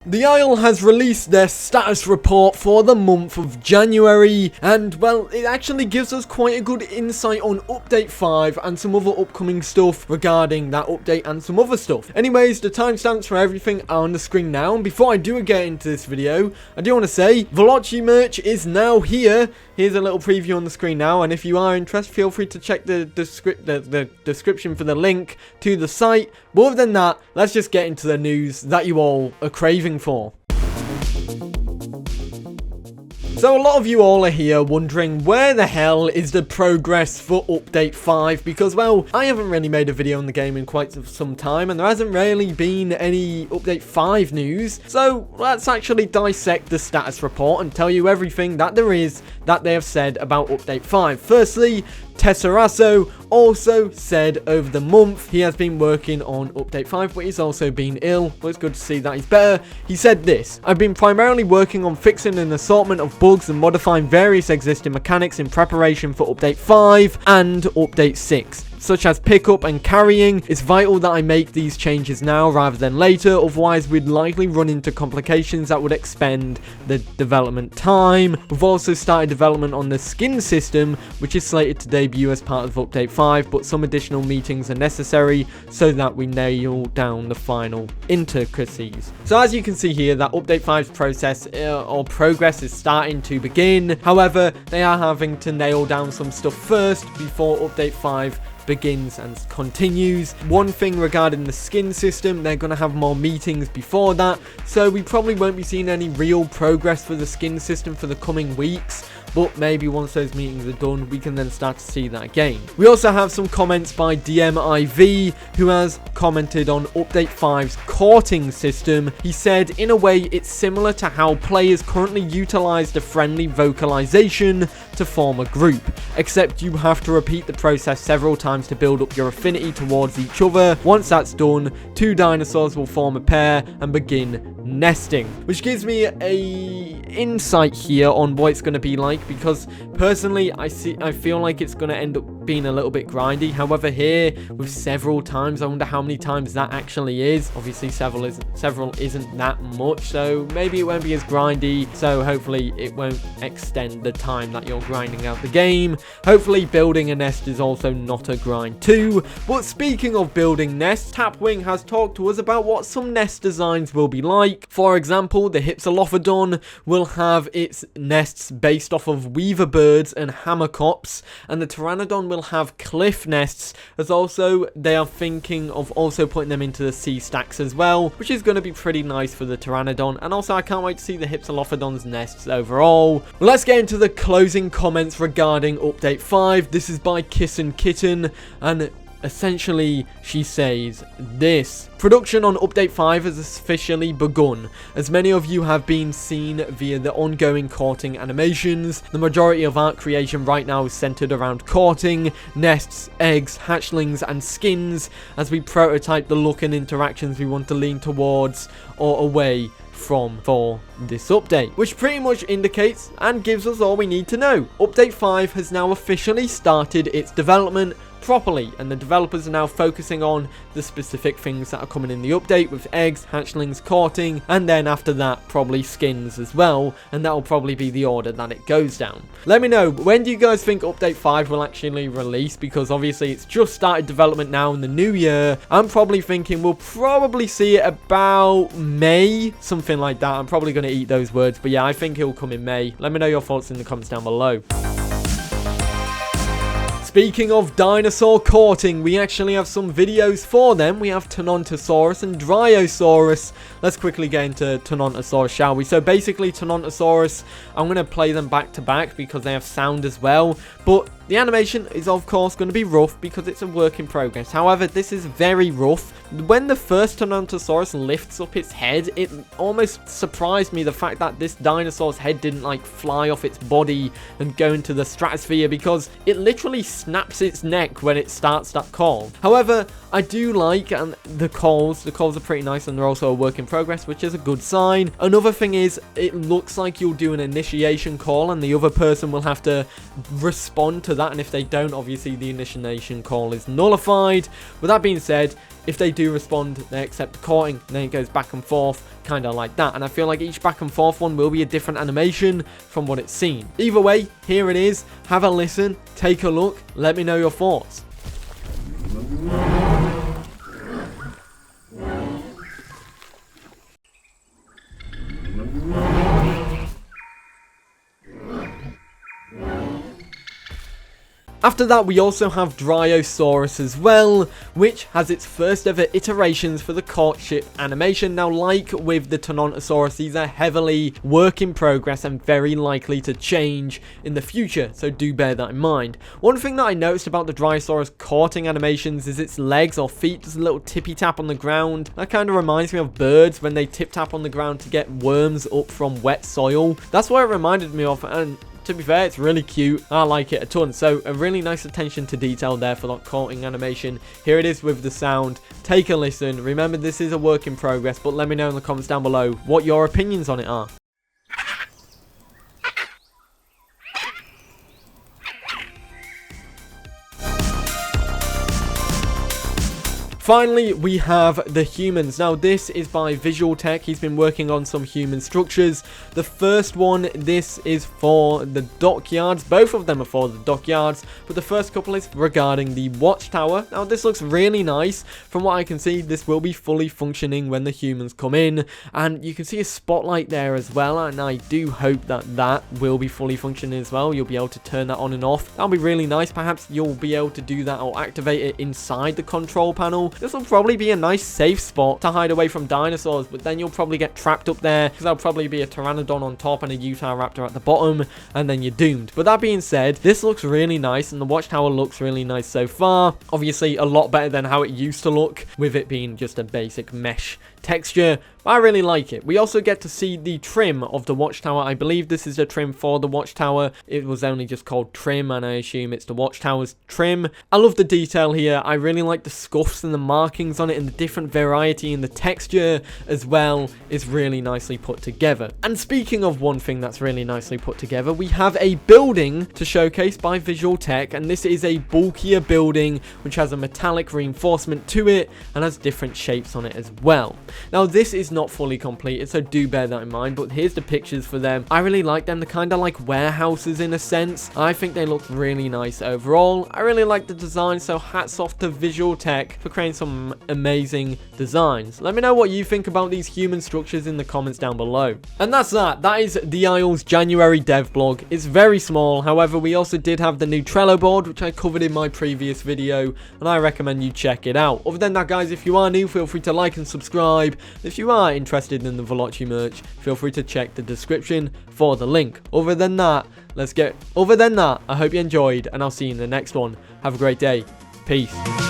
The Isle has released their status report for the month of January, and well, it actually gives us quite a good insight on Update 5 and some other upcoming stuff regarding that update and some other stuff. Anyways, the timestamps for everything are on the screen now, and before I do get into this video, I do want to say, Velocci merch is now here. Here's a little preview on the screen now, and if you are interested, feel free to check the description for the link to the site. But other than that, let's just get into the news that you all are craving for. So a lot of you all are here wondering where the hell is the progress for Update 5, because well, I haven't really made a video on the game in quite some time and there hasn't really been any Update 5 news. So let's actually dissect the status report and tell you everything that there is that they have said about Update 5. Firstly, Tesserasso also said over the month he has been working on Update 5, but he's also been ill, but it's good to see that he's better. He said this: "I've been primarily working on fixing an assortment of bugs and modifying various existing mechanics in preparation for Update 5 and Update 6. Such as pickup and carrying. It's vital that I make these changes now rather than later, otherwise we'd likely run into complications that would expend the development time. We've also started development on the skin system, which is slated to debut as part of Update 5, but some additional meetings are necessary so that we nail down the final intricacies." So as you can see here, that Update 5's process or progress is starting to begin. However, they are having to nail down some stuff first before Update 5 begins and continues. One thing regarding the skin system, they're going to have more meetings before that, so we probably won't be seeing any real progress for the skin system for the coming weeks. But maybe once those meetings are done, we can then start to see that again. We also have some comments by DMIV, who has commented on Update 5's courting system. He said, "In a way, it's similar to how players currently utilize the friendly vocalization to form a group, except you have to repeat the process several times to build up your affinity towards each other. Once that's done, two dinosaurs will form a pair and begin nesting," which gives me a insight here on what it's going to be like, because personally I feel like it's going to end up being a little bit grindy. However, here with several times, I wonder how many times that actually is. Obviously several isn't that much, so maybe it won't be as grindy, so hopefully it won't extend the time that you're grinding out the game. Hopefully building a nest is also not a grind too. But speaking of building nests, Tapwing has talked to us about what some nest designs will be like. For example, the Hypsilophodon will have its nests based off of weaver birds and hammercops, and the Pteranodon will have cliff nests, as also they are thinking of also putting them into the sea stacks as well, which is going to be pretty nice for the Pteranodon. And also I can't wait to see the Hypsilophodon's nests overall. Let's get into the closing comments regarding Update 5. This is by KissenKitten, and essentially she says this: "Production on Update 5 has officially begun. As many of you have been seen via the ongoing courting animations, the majority of art creation right now is centered around courting, nests, eggs, hatchlings, and skins, as we prototype the look and interactions we want to lean towards or away from for this update," which pretty much indicates and gives us all we need to know. Update 5 has now officially started its development properly, and the developers are now focusing on the specific things that are coming in the update, with eggs, hatchlings, courting, and then after that probably skins as well, and that will probably be the order that it goes down. Let me know, when do you guys think Update 5 will actually release, because obviously it's just started development now in the new year. I'm probably thinking we'll probably see it about May, something like that. I'm probably going to eat those words, but yeah, I think it will come in May. Let me know your thoughts in the comments down below. Speaking of dinosaur courting, we actually have some videos for them. We have Tenontosaurus and Dryosaurus. Let's quickly get into Tenontosaurus, shall we? So basically Tenontosaurus, I'm going to play them back to back because they have sound as well. But the animation is of course going to be rough because it's a work in progress. However, this is very rough. When the first Tenontosaurus lifts up its head, it almost surprised me the fact that this dinosaur's head didn't like fly off its body and go into the stratosphere, because it literally snaps its neck when it starts that call. However, I do like the calls. The calls are pretty nice, and they're also a work in progress, which is a good sign. Another thing is, it looks like you'll do an initiation call and the other person will have to respond to that, and if they don't, obviously the initiation call is nullified. With that being said, if they do respond, they accept the courting, and then it goes back and forth, kind of like that. And I feel like each back and forth one will be a different animation from what it's seen. Either way, here it is. Have a listen, take a look, let me know your thoughts. After that, we also have Dryosaurus as well, which has its first ever iterations for the courtship animation. Now, like with the Tyrannosaurus, these are heavily work in progress and very likely to change in the future, so do bear that in mind. One thing that I noticed about the Dryosaurus courting animations is its legs or feet, just a little tippy tap on the ground. That kind of reminds me of birds when they tip tap on the ground to get worms up from wet soil. That's what it reminded me of, and to be fair, it's really cute. I like it a ton. So a really nice attention to detail there for that courting animation. Here it is with the sound. Take a listen. Remember, this is a work in progress, but let me know in the comments down below what your opinions on it are. Finally, we have the humans. Now, this is by Visual Tech. He's been working on some human structures. The first one, this is for the dockyards. Both of them are for the dockyards, but the first couple is regarding the watchtower. Now, this looks really nice. From what I can see, this will be fully functioning when the humans come in, and you can see a spotlight there as well, and I do hope that that will be fully functioning as well. You'll be able to turn that on and off. That'll be really nice. Perhaps you'll be able to do that or activate it inside the control panel. This will probably be a nice safe spot to hide away from dinosaurs, but then you'll probably get trapped up there because there'll probably be a pteranodon on top and a Utahraptor at the bottom, and then you're doomed. But that being said, this looks really nice, and the watchtower looks really nice so far. Obviously, a lot better than how it used to look, with it being just a basic mesh texture. But I really like it. We also get to see the trim of the watchtower. I believe this is the trim for the watchtower. It was only just called trim, and I assume it's the watchtower's trim. I love the detail here. I really like the scuffs and the markings on it, and the different variety in the texture as well is really nicely put together. And speaking of one thing that's really nicely put together, we have a building to showcase by Visual Tech, and this is a bulkier building which has a metallic reinforcement to it and has different shapes on it as well. Now, this is not fully completed, so do bear that in mind, but here's the pictures for them. I really like them. They're kind of like warehouses in a sense. I think they look really nice overall. I really like the design, so hats off to Visual Tech for creating some amazing designs. Let me know what you think about these human structures in the comments down below. And that's that. That is the Isle's January dev blog. It's very small. However, we also did have the new Trello board, which I covered in my previous video, and I recommend you check it out. Other than that, guys, if you are new, feel free to like and subscribe. If you are interested in the Velocci merch, feel free to check the description for the link. Other than that, I hope you enjoyed, and I'll see you in the next one. Have a great day. Peace.